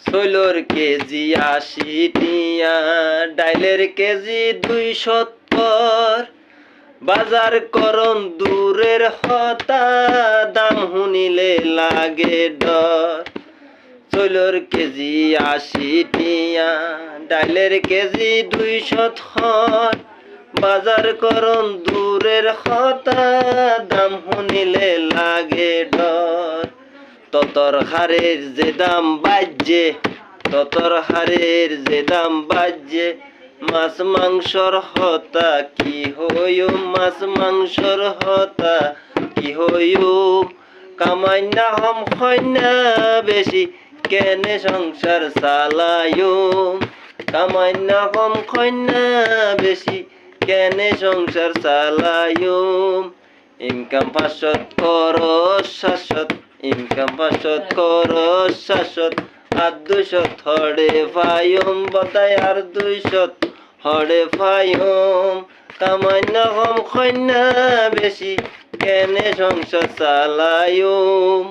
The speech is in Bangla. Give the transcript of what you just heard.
ছোলর কেজি ৮০ টিয়া, ডাইলের কেজি ২৭০। বাজার করন দূরের হতা, দাম শুনিলে লাগে ডর। ছোলর কেজি ৮০ টিয়া, ডাইলের কেজি ২৭০। বাজার করন দূরের হতা, দাম শুনিলে লাগে ডর। ততর হারের যে দাম বাজে, ততর হারের যে দাম বাজে, মাছ মাংসর হতা কি হইও, মাছ মাংসর হতা কি হইও। কামাই না হম হয় না বেশি, কেনে সংসার চালায়ো। কামাই না হম হয় না বেশি, কেনে সংসার চালায়ো। ইনকাম ৫০০ খরচ ৭০০, ইনকাম ৫০০ খরচ ৭০০। আর ২০০ হড়ে পাইম বদায়, আর ২০০ হড়ে পাইম। কামাই না কম হয় না বেশি, কেনে সংসার চালায়ুম।